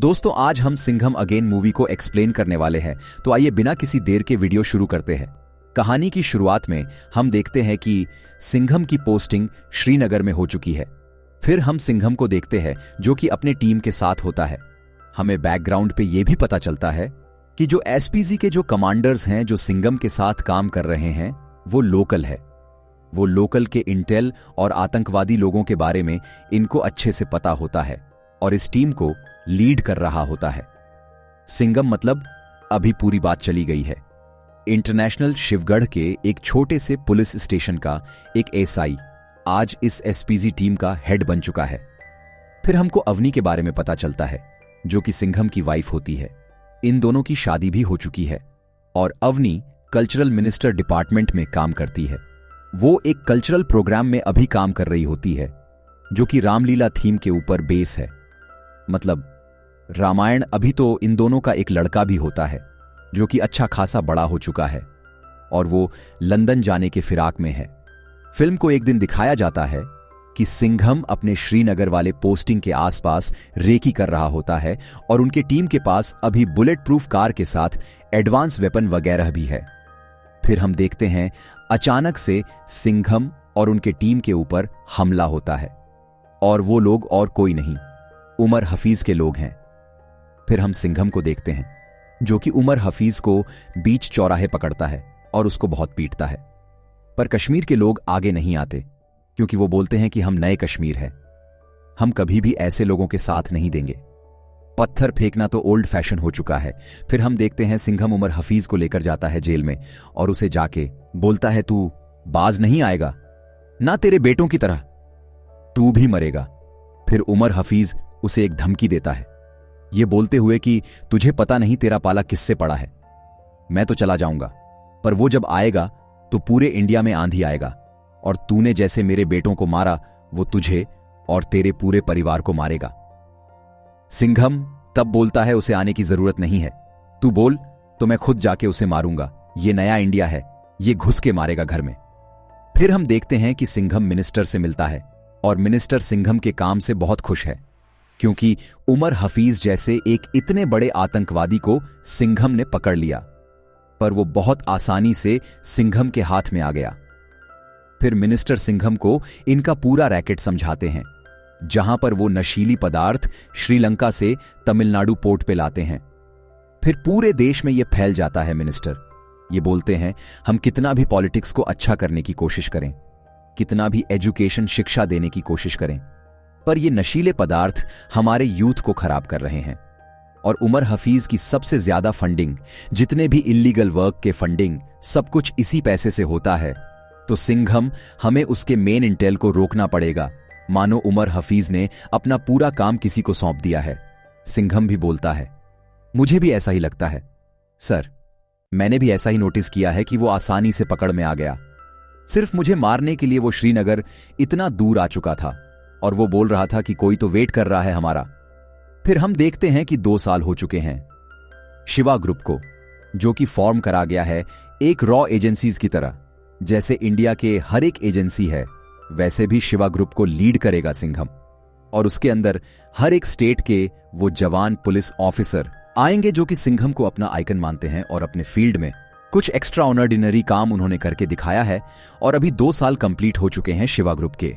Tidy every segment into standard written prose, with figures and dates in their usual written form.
दोस्तों आज हम सिंघम अगेन मूवी को एक्सप्लेन करने वाले हैं, तो आइए बिना किसी देर के वीडियो शुरू करते हैं। कहानी की शुरुआत में हम देखते हैं कि सिंघम की पोस्टिंग श्रीनगर में हो चुकी है। फिर हम सिंघम को देखते हैं जो कि अपने टीम के साथ होता है। हमें बैकग्राउंड पे यह भी पता चलता है कि जो एसपीजी के जो कमांडर्स हैं जो सिंघम के साथ काम कर रहे हैं वो लोकल है। वो लोकल के इंटेल और आतंकवादी लोगों के बारे में इनको अच्छे से पता होता है और इस टीम को लीड कर रहा होता है। सिंघम मतलब अभी पूरी बात चली गई है। इंटरनेशनल शिवगढ़ के एक छोटे से पुलिस स्टेशन का एक एसआई आज इस एसपीजी टीम का हेड बन चुका है। फिर हमको अवनी के बारे में पता चलता है जो कि सिंघम की वाइफ होती है। इन दोनों की शादी भी हो चुकी है और अवनी कल्चरल मिनिस्टर डिपार्टमेंट में काम करती है। वो एक कल्चरल प्रोग्राम में अभी काम कर रही होती है जो कि रामलीला थीम के ऊपर बेस है। मतलब रामायण। अभी तो इन दोनों का एक लड़का भी होता है जो कि अच्छा खासा बड़ा हो चुका है और वो लंदन जाने के फिराक में है। फिल्म को एक दिन दिखाया जाता है कि सिंघम अपने श्रीनगर वाले पोस्टिंग के आसपास रेकी कर रहा होता है और उनके टीम के पास अभी बुलेट प्रूफ कार के साथ एडवांस वेपन वगैरह भी है। फिर हम देखते हैं अचानक से सिंघम और उनके टीम के ऊपर हमला होता है और वो लोग और कोई नहीं उमर हफीज के लोग हैं। फिर हम सिंघम को देखते हैं जो कि उमर हफीज को बीच चौराहे पकड़ता है और उसको बहुत पीटता है। पर कश्मीर के लोग आगे नहीं आते क्योंकि वो बोलते हैं कि हम नए कश्मीर हैं, हम कभी भी ऐसे लोगों के साथ नहीं देंगे। पत्थर फेंकना तो ओल्ड फैशन हो चुका है। फिर हम देखते हैं सिंघम उमर हफीज को लेकर जाता है जेल में और उसे जाके बोलता है तू बाज नहीं आएगा ना, तेरे बेटों की तरह तू भी मरेगा। फिर उमर हफीज उसे एक धमकी देता है ये बोलते हुए कि तुझे पता नहीं तेरा पाला किससे पड़ा है, मैं तो चला जाऊंगा पर वो जब आएगा तो पूरे इंडिया में आंधी आएगा और तूने जैसे मेरे बेटों को मारा वो तुझे और तेरे पूरे परिवार को मारेगा। सिंघम तब बोलता है उसे आने की जरूरत नहीं है, तू बोल तो मैं खुद जाके उसे मारूंगा, ये नया इंडिया है, ये घुस के मारेगा घर में। फिर हम देखते हैं कि सिंघम मिनिस्टर से मिलता है और मिनिस्टर सिंघम के काम से बहुत खुश है क्योंकि उमर हफीज जैसे एक इतने बड़े आतंकवादी को सिंघम ने पकड़ लिया, पर वो बहुत आसानी से सिंघम के हाथ में आ गया। फिर मिनिस्टर सिंघम को इनका पूरा रैकेट समझाते हैं जहां पर वो नशीली पदार्थ श्रीलंका से तमिलनाडु पोर्ट पे लाते हैं। फिर पूरे देश में ये फैल जाता है। मिनिस्टर ये बोलते हैं हम कितना भी पॉलिटिक्स को अच्छा करने की कोशिश करें, कितना भी एजुकेशन शिक्षा देने की कोशिश करें, पर ये नशीले पदार्थ हमारे यूथ को खराब कर रहे हैं। और उमर हफीज की सबसे ज्यादा फंडिंग, जितने भी इल्लीगल वर्क के फंडिंग, सब कुछ इसी पैसे से होता है। तो सिंघम हमें उसके मेन इंटेल को रोकना पड़ेगा, मानो उमर हफीज ने अपना पूरा काम किसी को सौंप दिया है। सिंघम भी बोलता है मुझे भी ऐसा ही लगता है सर, मैंने भी ऐसा ही नोटिस किया है कि वो आसानी से पकड़ में आ गया। सिर्फ मुझे मारने के लिए वो श्रीनगर इतना दूर आ चुका था और वो बोल रहा था कि कोई तो वेट कर रहा है हमारा। फिर हम देखते हैं कि 2 साल हो चुके हैं शिवा ग्रुप को, जो कि फॉर्म करा गया है एक रॉ एजेंसीज की तरह। जैसे इंडिया के हर एक एजेंसी है वैसे भी शिवा ग्रुप को लीड करेगा सिंघम और उसके अंदर हर एक स्टेट के वो जवान पुलिस ऑफिसर आएंगे जो कि सिंघम को अपना आइकन मानते हैं और अपने फील्ड में कुछ एक्स्ट्रा ऑर्डिनरी काम उन्होंने करके दिखाया है। और अभी 2 साल कंप्लीट हो चुके हैं शिवा ग्रुप के।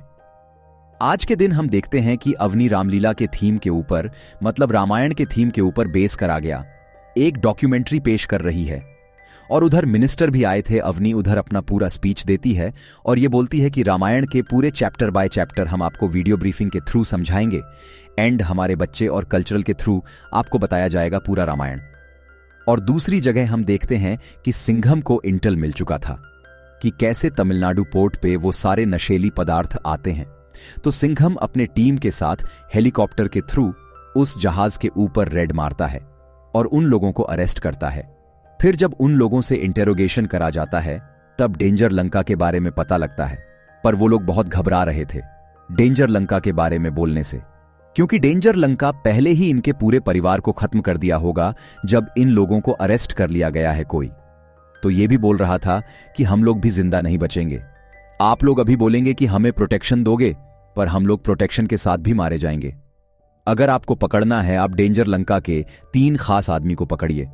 आज के दिन हम देखते हैं कि अवनी रामलीला के थीम के ऊपर, मतलब रामायण के थीम के ऊपर बेस करा गया एक डॉक्यूमेंट्री पेश कर रही है और उधर मिनिस्टर भी आए थे। अवनी उधर अपना पूरा स्पीच देती है और ये बोलती है कि रामायण के पूरे चैप्टर बाय चैप्टर हम आपको वीडियो ब्रीफिंग के थ्रू समझाएंगे एंड हमारे बच्चे और कल्चरल के थ्रू आपको बताया जाएगा पूरा रामायण। और दूसरी जगह हम देखते हैं कि सिंघम को इंटेल मिल चुका था कि कैसे तमिलनाडु पोर्ट पे वो सारे नशीली पदार्थ आते हैं। तो सिंघम अपने टीम के साथ हेलीकॉप्टर के थ्रू उस जहाज के ऊपर रेड मारता है और उन लोगों को अरेस्ट करता है। फिर जब उन लोगों से इंटेरोगेशन करा जाता है तब डेंजर लंका के बारे में पता लगता है, पर वो लोग बहुत घबरा रहे थे डेंजर लंका के बारे में बोलने से, क्योंकि डेंजर लंका पहले ही इनके पूरे परिवार को खत्म कर दिया होगा जब इन लोगों को अरेस्ट कर लिया गया है कोई। तो ये भी बोल रहा था कि हम लोग भी जिंदा नहीं बचेंगे, आप लोग अभी बोलेंगे कि हमें प्रोटेक्शन दोगे पर हम लोग प्रोटेक्शन के साथ भी मारे जाएंगे। अगर आपको पकड़ना है, आप डेंजर लंका के 3 खास आदमी को पकड़िए।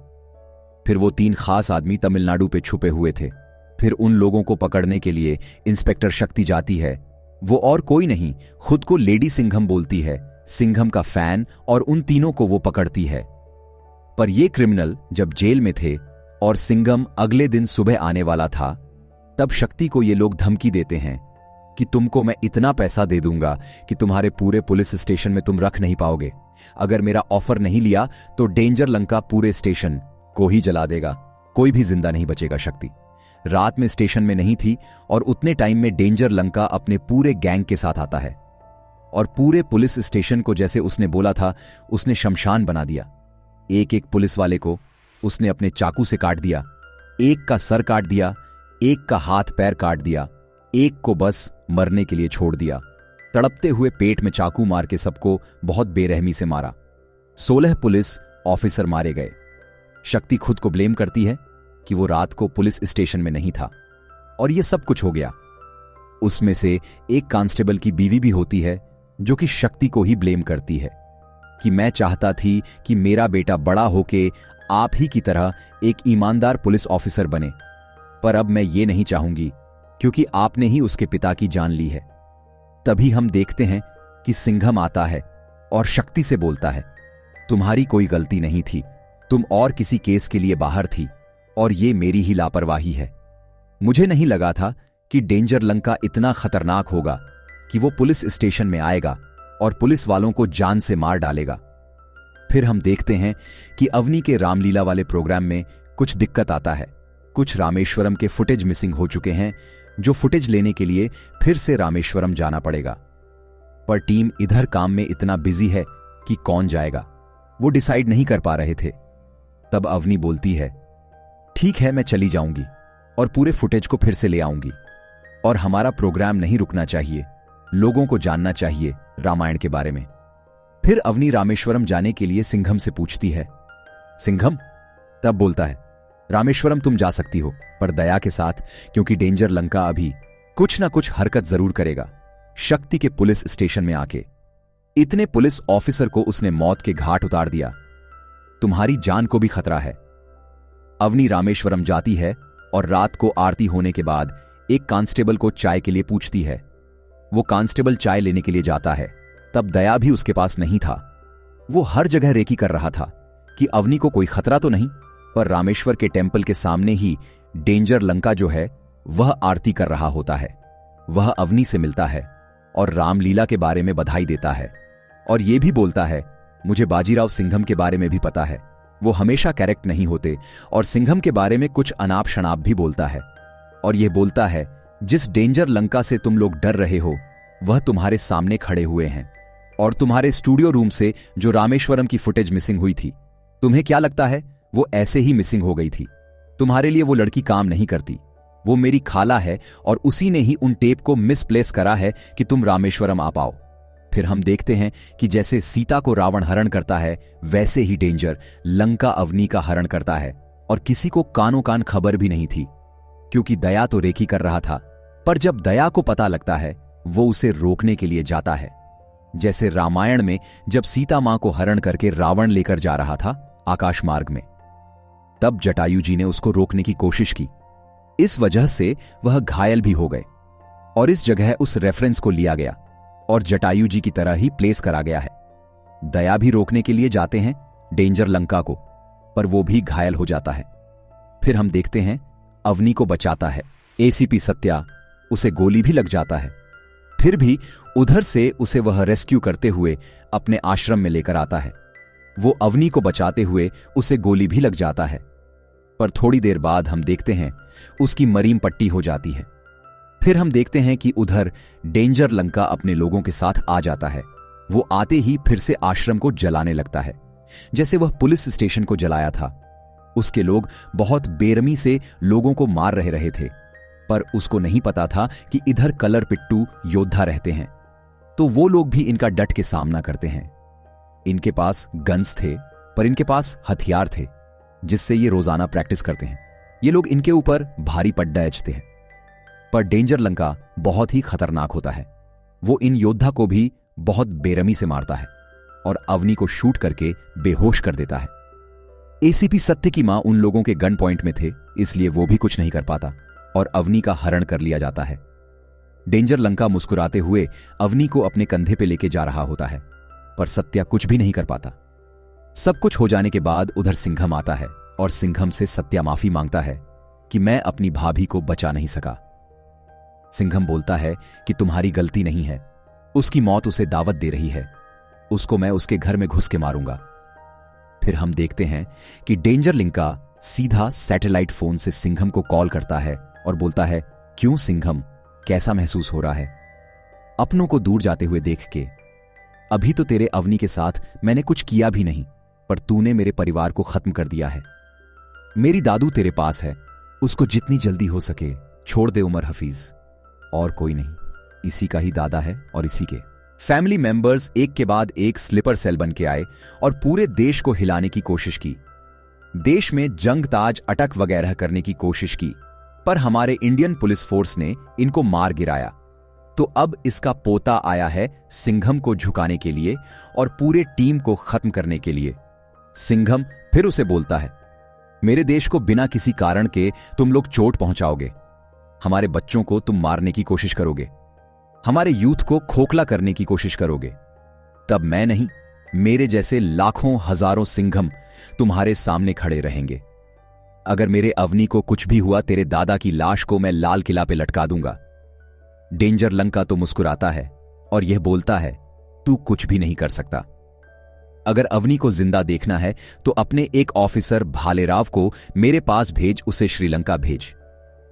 फिर वो 3 खास आदमी तमिलनाडु पे छुपे हुए थे। फिर उन लोगों को पकड़ने के लिए इंस्पेक्टर शक्ति जाती है। वो और कोई नहीं, खुद को लेडी सिंघम बोलती है, सिंघम का फैन, और उन तीनों को वो पकड़ती है। पर ये क्रिमिनल जब जेल में थे और सिंघम अगले दिन सुबह आने वाला था, तब शक्ति को ये लोग धमकी देते हैं कि तुमको मैं इतना पैसा दे दूंगा कि तुम्हारे पूरे पुलिस स्टेशन में तुम रख नहीं पाओगे। अगर मेरा ऑफर नहीं लिया तो डेंजर लंका पूरे स्टेशन को ही जला देगा, कोई भी जिंदा नहीं बचेगा। शक्ति रात में स्टेशन में नहीं थी और उतने टाइम में डेंजर लंका अपने पूरे गैंग के साथ आता है और पूरे पुलिस स्टेशन को, जैसे उसने बोला था, उसने शमशान बना दिया। एक एक पुलिस वाले को उसने अपने चाकू से काट दिया। एक का सर काट दिया, एक का हाथ पैर काट दिया, एक को बस मरने के लिए छोड़ दिया। तड़पते हुए पेट में चाकू मार के सबको बहुत बेरहमी से मारा। 16 पुलिस ऑफिसर मारे गए। शक्ति खुद को ब्लेम करती है कि वो रात को पुलिस स्टेशन में नहीं था और ये सब कुछ हो गया। उसमें से एक कांस्टेबल की बीवी भी होती है जो कि शक्ति को ही ब्लेम करती है कि मैं चाहता थी कि मेरा बेटा बड़ा होके आप ही की तरह एक ईमानदार पुलिस ऑफिसर बने, पर अब मैं ये नहीं चाहूंगी क्योंकि आपने ही उसके पिता की जान ली है। तभी हम देखते हैं कि सिंघम आता है और शक्ति से बोलता है, तुम्हारी कोई गलती नहीं थी, तुम और किसी केस के लिए बाहर थी और ये मेरी ही लापरवाही है। मुझे नहीं लगा था कि डेंजर लंका इतना खतरनाक होगा कि वो पुलिस स्टेशन में आएगा और पुलिस वालों को जान से मार डालेगा। फिर हम देखते हैं कि अवनी के रामलीला वाले प्रोग्राम में कुछ दिक्कत आता है। कुछ रामेश्वरम के फुटेज मिसिंग हो चुके हैं, जो फुटेज लेने के लिए फिर से रामेश्वरम जाना पड़ेगा। पर टीम इधर काम में इतना बिजी है कि कौन जाएगा वो डिसाइड नहीं कर पा रहे थे। तब अवनी बोलती है, ठीक है मैं चली जाऊंगी और पूरे फुटेज को फिर से ले आऊंगी, और हमारा प्रोग्राम नहीं रुकना चाहिए, लोगों को जानना चाहिए रामायण के बारे में। फिर अवनी रामेश्वरम जाने के लिए सिंघम से पूछती है। सिंघम तब बोलता है, रामेश्वरम तुम जा सकती हो, पर दया के साथ, क्योंकि डेंजर लंका अभी कुछ ना कुछ हरकत जरूर करेगा। शक्ति के पुलिस स्टेशन में आके इतने पुलिस ऑफिसर को उसने मौत के घाट उतार दिया, तुम्हारी जान को भी खतरा है। अवनी रामेश्वरम जाती है और रात को आरती होने के बाद एक कांस्टेबल को चाय के लिए पूछती है। वो कांस्टेबल चाय लेने के लिए जाता है। तब दया भी उसके पास नहीं था। वो हर जगह रेकी कर रहा था कि अवनी को कोई खतरा तो नहीं, पर रामेश्वर के टेंपल के सामने ही डेंजर लंका जो है वह आरती कर रहा होता है। वह अवनी से मिलता है और रामलीला के बारे में बधाई देता है और यह भी बोलता है, मुझे बाजीराव सिंघम के बारे में भी पता है, वो हमेशा करेक्ट नहीं होते, और सिंघम के बारे में कुछ अनाप शनाप भी बोलता है। और यह बोलता है, जिस डेंजर लंका से तुम लोग डर रहे हो वह तुम्हारे सामने खड़े हुए हैं, और तुम्हारे स्टूडियो रूम से जो रामेश्वरम की फुटेज मिसिंग हुई थी, तुम्हें क्या लगता है वो ऐसे ही मिसिंग हो गई थी? तुम्हारे लिए वो लड़की काम नहीं करती, वो मेरी खाला है और उसी ने ही उन टेप को मिसप्लेस करा है कि तुम रामेश्वरम आ पाओ। फिर हम देखते हैं कि जैसे सीता को रावण हरण करता है, वैसे ही डेंजर लंका अवनी का हरण करता है, और किसी को कानो कान खबर भी नहीं थी, क्योंकि दया तो रेकी कर रहा था। पर जब दया को पता लगता है, वो उसे रोकने के लिए जाता है। जैसे रामायण में जब सीता मां को हरण करके रावण लेकर जा रहा था आकाश मार्ग में, तब जटायु जी ने उसको रोकने की कोशिश की। इस वजह से वह घायल भी हो गए और इस जगह उस रेफरेंस को लिया गया और जटायु जी की तरह ही प्लेस करा गया है। दया भी रोकने के लिए जाते हैं डेंजर लंका को, पर वो भी घायल हो जाता है। फिर हम देखते हैं अवनी को बचाता है एसीपी सत्या, उसे गोली भी लग जाता है। फिर भी उधर से उसे वह रेस्क्यू करते हुए अपने आश्रम में लेकर आता है। वो अवनी को बचाते हुए उसे गोली भी लग जाता है, पर थोड़ी देर बाद हम देखते हैं उसकी मरीम पट्टी हो जाती है। फिर हम देखते हैं कि उधर डेंजर लंका अपने लोगों के साथ आ जाता है। वो आते ही फिर से आश्रम को जलाने लगता है, जैसे वह पुलिस स्टेशन को जलाया था। उसके लोग बहुत बेरहमी से लोगों को मार रहे थे, पर उसको नहीं पता था कि इधर कलर पिट्टू योद्धा रहते हैं, तो वो लोग भी इनका डट के सामना करते हैं। इनके पास गन्स थे, पर इनके पास हथियार थे जिससे ये रोजाना प्रैक्टिस करते हैं। ये लोग इनके ऊपर भारी पड्डा एचते हैं। पर डेंजर लंका बहुत ही खतरनाक होता है। वो इन योद्धा को भी बहुत बेरहमी से मारता है और अवनी को शूट करके बेहोश कर देता है। एसीपी सत्य की मां उन लोगों के गन पॉइंट में थे, इसलिए वो भी कुछ नहीं कर पाता और अवनी का हरण कर लिया जाता है। डेंजर लंका मुस्कुराते हुए अवनी को अपने कंधे पे लेके जा रहा होता है, पर सत्या कुछ भी नहीं कर पाता। सब कुछ हो जाने के बाद उधर सिंघम आता है और सिंघम से सत्या माफी मांगता है कि मैं अपनी भाभी को बचा नहीं सका। सिंघम बोलता है कि तुम्हारी गलती नहीं है, उसकी मौत उसे दावत दे रही है, उसको मैं उसके घर में घुस के मारूंगा। फिर हम देखते हैं कि डेंजर लिंका सीधा सैटेलाइट फोन से सिंघम को कॉल करता है और बोलता है, क्यों सिंघम, कैसा महसूस हो रहा है? अपनों को दूर जाते हुए देख के, अभी तो तेरे अवनी के साथ मैंने कुछ किया भी नहीं, पर तूने मेरे परिवार को खत्म कर दिया है। मेरी दादू तेरे पास है, उसको जितनी जल्दी हो सके छोड़ दे उमर हफीज, और कोई नहीं, इसी का ही दादा है और इसी के। फैमिली मेंबर्स एक के बाद एक स्लीपर सेल बन के आए और पूरे देश को हिलाने की कोशिश की। देश में जंग ताज अटक वगैरह करने की कोशिश की, पर हमारे इंडियन पुलिस फोर्स ने इनको मार गिराया। तो अब इसका पोता आया है सिंघम को झुकाने के लिए और पूरे टीम को खत्म करने के लिए। सिंघम फिर उसे बोलता है, मेरे देश को बिना किसी कारण के तुम लोग चोट पहुंचाओगे, हमारे बच्चों को तुम मारने की कोशिश करोगे, हमारे यूथ को खोखला करने की कोशिश करोगे, तब मैं नहीं, मेरे जैसे लाखों हजारों सिंघम तुम्हारे सामने खड़े रहेंगे। अगर मेरे अवनी को कुछ भी हुआ, तेरे दादा की लाश को मैं लाल किला पे लटका दूंगा। डेंजर लंका तो मुस्कुराता है और यह बोलता है, तू कुछ भी नहीं कर सकता। अगर अवनी को जिंदा देखना है तो अपने एक ऑफिसर भालेराव को मेरे पास भेज, उसे श्रीलंका भेज,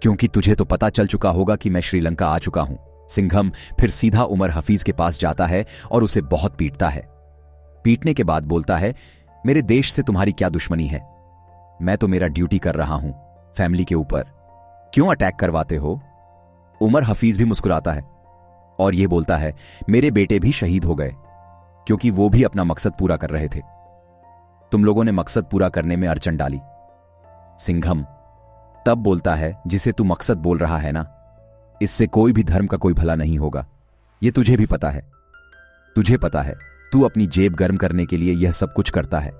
क्योंकि तुझे तो पता चल चुका होगा कि मैं श्रीलंका आ चुका हूं। सिंघम फिर सीधा उमर हफीज के पास जाता है और उसे बहुत पीटता है। पीटने के बाद बोलता है, मेरे देश से तुम्हारी क्या दुश्मनी है? मैं तो मेरा ड्यूटी कर रहा हूं फैमिली के ऊपर, क्यों अटैक करवाते हो? उमर हफीज भी मुस्कुराता है और यह बोलता है, मेरे बेटे भी शहीद हो गए क्योंकि वो भी अपना मकसद पूरा कर रहे थे। तुम लोगों ने मकसद पूरा करने में अड़चन डाली। सिंघम तब बोलता है, जिसे तू मकसद बोल रहा है ना, इससे कोई भी धर्म का कोई भला नहीं होगा, यह तुझे भी पता है। तुझे पता है तू अपनी जेब गर्म करने के लिए यह सब कुछ करता है।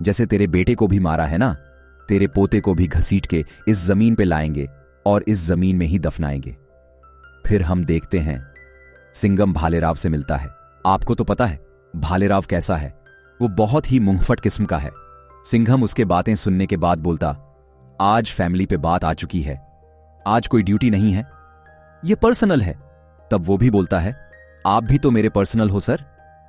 जैसे तेरे बेटे को भी मारा है ना, तेरे पोते को भी घसीट के इस जमीन पे लाएंगे और इस जमीन में ही दफनाएंगे। फिर हम देखते हैं सिंघम भालेराव से मिलता है। आपको तो पता है भालेराव कैसा है, वो बहुत ही मुंहफट किस्म का है। सिंघम उसके बातें सुनने के बाद बोलता, आज फैमिली पे बात आ चुकी है, आज कोई ड्यूटी नहीं है, ये पर्सनल है। तब वो भी बोलता है, आप भी तो मेरे पर्सनल हो सर।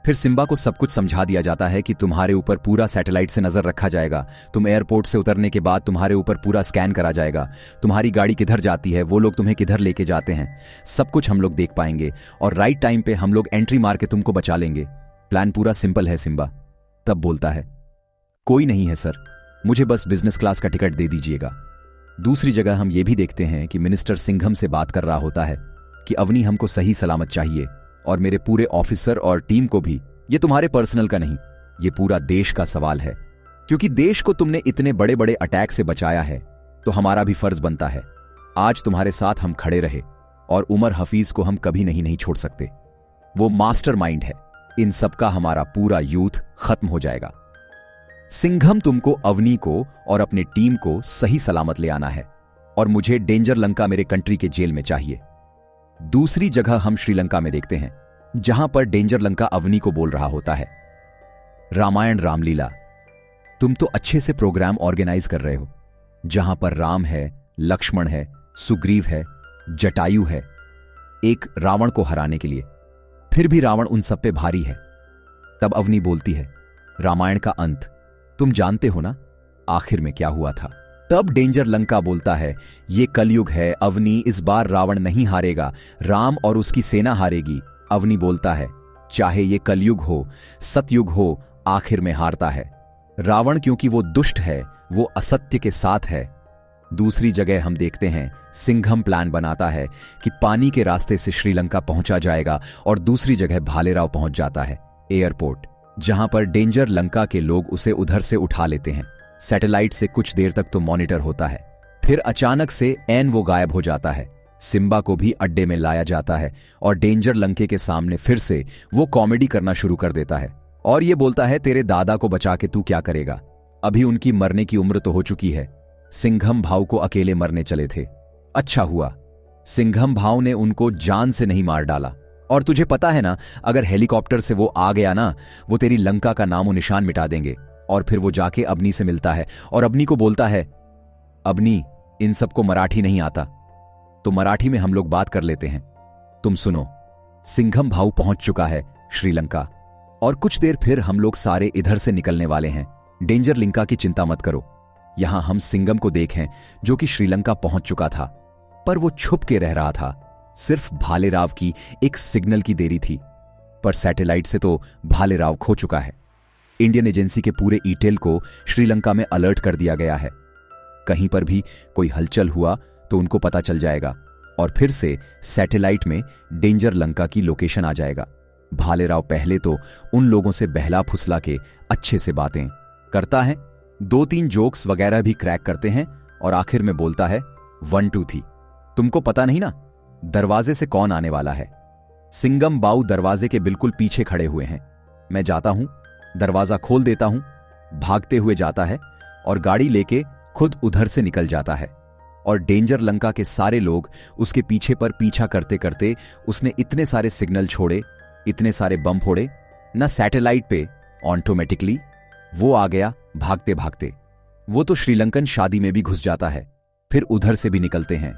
फिर सिम्बा को सब कुछ समझा दिया जाता है कि तुम्हारे ऊपर पूरा सैटेलाइट से नजर रखा जाएगा, तुम एयरपोर्ट से उतरने के बाद तुम्हारे ऊपर पूरा स्कैन करा जाएगा, तुम्हारी गाड़ी किधर जाती है, वो लोग तुम्हें किधर लेके जाते हैं, सब कुछ हम लोग देख पाएंगे और राइट टाइम पे हम लोग एंट्री मार के तुमको बचा लेंगे। प्लान पूरा सिंपल है सिम्बा। तब बोलता है, कोई नहीं है सर, मुझे बस बिजनेस क्लास का टिकट दे दीजिएगा। दूसरी जगह हम ये भी देखते हैं कि मिनिस्टर सिंघम से बात कर रहा होता है कि अवनी हमको सही सलामत चाहिए और मेरे पूरे ऑफिसर और टीम को भी। ये तुम्हारे पर्सनल का नहीं, ये पूरा देश का सवाल है, क्योंकि देश को तुमने इतने बड़े बड़े अटैक से बचाया है, तो हमारा भी फर्ज बनता है आज तुम्हारे साथ हम खड़े रहे। और उमर हफीज को हम कभी नहीं छोड़ सकते, वो मास्टरमाइंड है। इन सब का हमारा पूरा यूथ खत्म हो जाएगा। सिंघम तुमको अवनी को और अपने टीम को सही सलामत ले आना है और मुझे डेंजर लंका मेरे कंट्री के जेल में चाहिए। दूसरी जगह हम श्रीलंका में देखते हैं, जहां पर डेंजर लंका अवनी को बोल रहा होता है, रामायण रामलीला, तुम तो अच्छे से प्रोग्राम ऑर्गेनाइज कर रहे हो, जहां पर राम है, लक्ष्मण है, सुग्रीव है, जटायु है, एक रावण को हराने के लिए, फिर भी रावण उन सब पे भारी है। तब अवनी बोलती है, रामायण का अंत तुम जानते हो ना, आखिर में क्या हुआ था। तब डेंजर लंका बोलता है, ये कलयुग है अवनी, इस बार रावण नहीं हारेगा, राम और उसकी सेना हारेगी। अवनी बोलता है, चाहे ये कलयुग हो, सतयुग हो, आखिर में हारता है रावण, क्योंकि वो दुष्ट है, वो असत्य के साथ है। दूसरी जगह हम देखते हैं सिंघम प्लान बनाता है कि पानी के रास्ते से श्रीलंका पहुंचा जाएगा और दूसरी जगह भालेराव पहुंच जाता है एयरपोर्ट, जहां पर डेंजर लंका के लोग उसे उधर से उठा लेते हैं। सैटेलाइट से कुछ देर तक तो मॉनिटर होता है, फिर अचानक से ऐन वो गायब हो जाता है। सिम्बा को भी अड्डे में लाया जाता है और डेंजर लंके के सामने फिर से वो कॉमेडी करना शुरू कर देता है और ये बोलता है तेरे दादा को बचा के तू क्या करेगा, अभी उनकी मरने की उम्र तो हो चुकी है। सिंघम भाऊ को अकेले मरने चले थे। अच्छा हुआ सिंघम भाऊ ने उनको जान से नहीं मार डाला। और तुझे पता है ना, अगर हेलीकॉप्टर से वो आ गया ना, वो तेरी लंका का नामो निशान मिटा देंगे। और फिर वो जाके अबनी से मिलता है और अबनी को बोलता है, अबनी इन सबको मराठी नहीं आता, तो मराठी में हम लोग बात कर लेते हैं, तुम सुनो। सिंघम भाऊ पहुंच चुका है श्रीलंका और कुछ देर फिर हम लोग सारे इधर से निकलने वाले हैं। डेंजर लिंका की चिंता मत करो। यहां हम सिंघम को देखें जो कि श्रीलंका पहुंच चुका था, पर वो छुप के रह रहा था। सिर्फ भालेराव की एक सिग्नल की देरी थी, पर सैटेलाइट से तो भालेराव खो चुका है। इंडियन एजेंसी के पूरे ईटेल को श्रीलंका में अलर्ट कर दिया गया है। कहीं पर भी कोई हलचल हुआ तो उनको पता चल जाएगा और फिर से सैटेलाइट में डेंजर लंका की लोकेशन आ जाएगा। भालेराव पहले तो उन लोगों से बहला फुसला के अच्छे से बातें करता है, 2-3 जोक्स वगैरह भी क्रैक करते हैं और आखिर में बोलता है 1 2 3। तुमको पता नहीं ना दरवाजे से कौन आने वाला है। सिंघम बाऊ दरवाजे के बिल्कुल पीछे खड़े हुए हैं। मैं जाता हूं, दरवाजा खोल देता हूं, भागते हुए जाता है और गाड़ी लेके खुद उधर से निकल जाता है। और डेंजर लंका के सारे लोग उसके पीछे पर पीछा करते करते उसने इतने सारे सिग्नल छोड़े, इतने सारे बम फोड़े ना सैटेलाइट पे, ऑटोमेटिकली वो आ गया भागते भागते। वो तो श्रीलंकन शादी में भी घुस जाता है, फिर उधर से भी निकलते हैं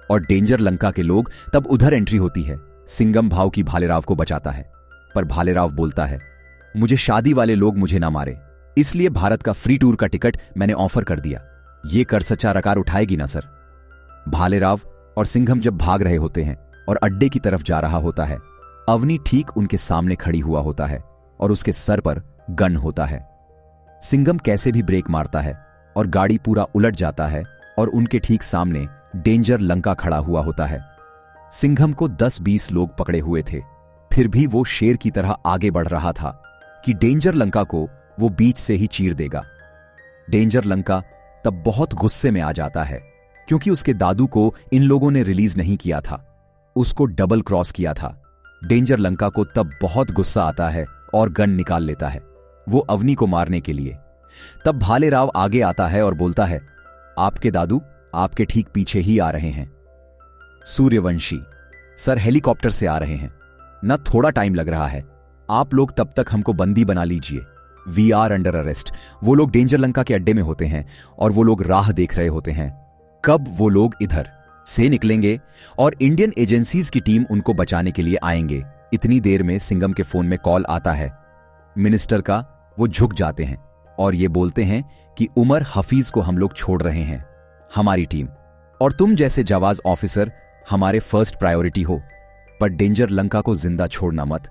और डेंजर लंका के लोग तब उधर एंट्री होती है। सिंघम भाऊ की भालेराव को बचाता है, पर भालेराव बोलता है मुझे शादी वाले लोग मुझे ना मारे, इसलिए भारत का फ्री टूर का टिकट मैंने ऑफर कर दिया। ये कर सच्चा रकार उठाएगी ना सर। भालेराव और सिंघम जब भाग रहे होते हैं और अड्डे की तरफ जा रहा होता है, अवनी ठीक उनके सामने खड़ी हुआ होता है और उसके सर पर गन होता है। सिंघम कैसे भी ब्रेक मारता है और गाड़ी पूरा उलट जाता है और उनके ठीक सामने डेंजर लंका खड़ा हुआ होता है। सिंघम को 10-20 लोग पकड़े हुए थे, फिर भी वो शेर की तरह आगे बढ़ रहा था कि डेंजर लंका को वो बीच से ही चीर देगा। डेंजर लंका तब बहुत गुस्से में आ जाता है क्योंकि उसके दादू को इन लोगों ने रिलीज नहीं किया था, उसको डबल क्रॉस किया था। डेंजर लंका को तब बहुत गुस्सा आता है और गन निकाल लेता है वो अवनी को मारने के लिए। तब भालेराव आगे आता है और बोलता है आपके दादू आपके ठीक पीछे ही आ रहे हैं। सूर्यवंशी सर हेलीकॉप्टर से आ रहे हैं, न थोड़ा टाइम लग रहा है, आप लोग तब तक हमको बंदी बना लीजिए, वी आर अंडर अरेस्ट। वो लोग डेंजर लंका के अड्डे में होते हैं और वो लोग राह देख रहे होते हैं कब वो लोग इधर से निकलेंगे और इंडियन एजेंसीज की टीम उनको बचाने के लिए आएंगे। इतनी देर में सिंघम के फोन में कॉल आता है मिनिस्टर का। वो झुक जाते हैं और ये बोलते हैं कि उमर हफीज को हम लोग छोड़ रहे हैं, हमारी टीम और तुम जैसे जावाज ऑफिसर हमारे फर्स्ट प्रायोरिटी हो, पर डेंजर लंका को जिंदा छोड़ना मत।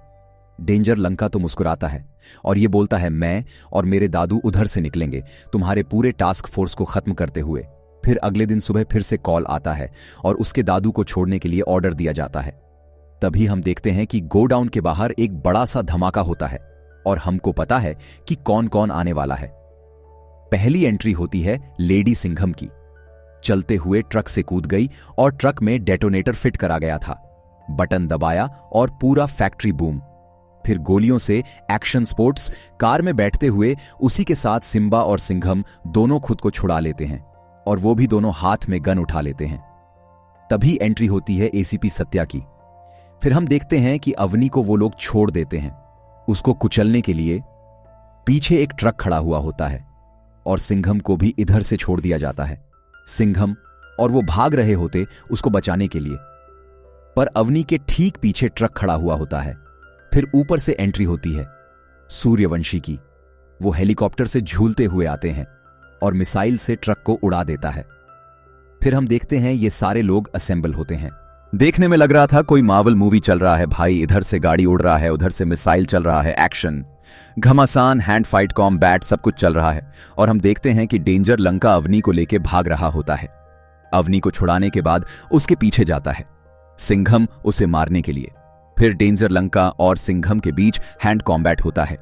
डेंजर लंका तो मुस्कुराता है और ये बोलता है मैं और मेरे दादू उधर से निकलेंगे तुम्हारे पूरे टास्क फोर्स को खत्म करते हुए। फिर अगले दिन सुबह फिर से कॉल आता है और उसके दादू को छोड़ने के लिए ऑर्डर दिया जाता है। तभी हम देखते हैं कि गोडाउन के बाहर एक बड़ा सा धमाका होता है और हमको पता है कि कौन कौन आने वाला है। पहली एंट्री होती है लेडी सिंघम की, चलते हुए ट्रक से कूद गई और ट्रक में डेटोनेटर फिट करा गया था। बटन दबाया और पूरा फैक्ट्री बूम। फिर गोलियों से एक्शन स्पोर्ट्स, कार में बैठते हुए उसी के साथ सिम्बा और सिंघम दोनों खुद को छुड़ा लेते हैं और वो भी दोनों हाथ में गन उठा लेते हैं। तभी एंट्री होती है एसीपी सत्या की। फिर हम देखते हैं कि अवनी को वो लोग छोड़ देते हैं। उसको कुचलने के लिए पीछे एक ट्रक खड़ा हुआ होता है और सिंघम को भी इधर से छोड़ दिया जाता है। सिंघम और वो भाग रहे होते उसको बचाने के लिए, पर अवनी के ठीक पीछे ट्रक खड़ा हुआ होता है। फिर ऊपर से एंट्री होती है सूर्यवंशी की। वो हेलीकॉप्टर से झूलते हुए आते हैं और मिसाइल से ट्रक को उड़ा देता है। फिर हम देखते हैं ये सारे लोग असेंबल होते हैं। देखने में लग रहा था कोई मार्वल मूवी चल रहा है भाई। इधर से गाड़ी उड़ रहा है, उधर से मिसाइल चल रहा है, एक्शन, घमासान, हैंड फाइट, कॉम्बैट, सब कुछ चल रहा है। और हम देखते हैं कि डेंजर लंका अवनी को लेके भाग रहा होता है। अवनी को छुड़ाने के बाद उसके पीछे जाता है सिंघम उसे मारने के लिए। फिर डेंजर लंका और सिंघम के बीच हैंड कॉम्बैट होता है।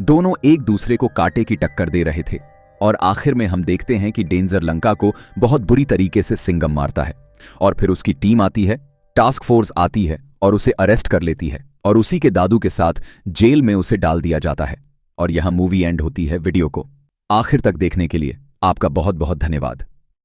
दोनों एक दूसरे को कांटे की टक्कर दे रहे थे और आखिर में हम देखते हैं कि डेंजर लंका को बहुत बुरी तरीके से सिंघम मारता है। और फिर उसकी टीम आती है, टास्क फोर्स आती है और उसे अरेस्ट कर लेती है और उसी के दादू के साथ जेल में उसे डाल दिया जाता है। और यहां मूवी एंड होती है। वीडियो को आखिर तक देखने के लिए आपका बहुत बहुत धन्यवाद।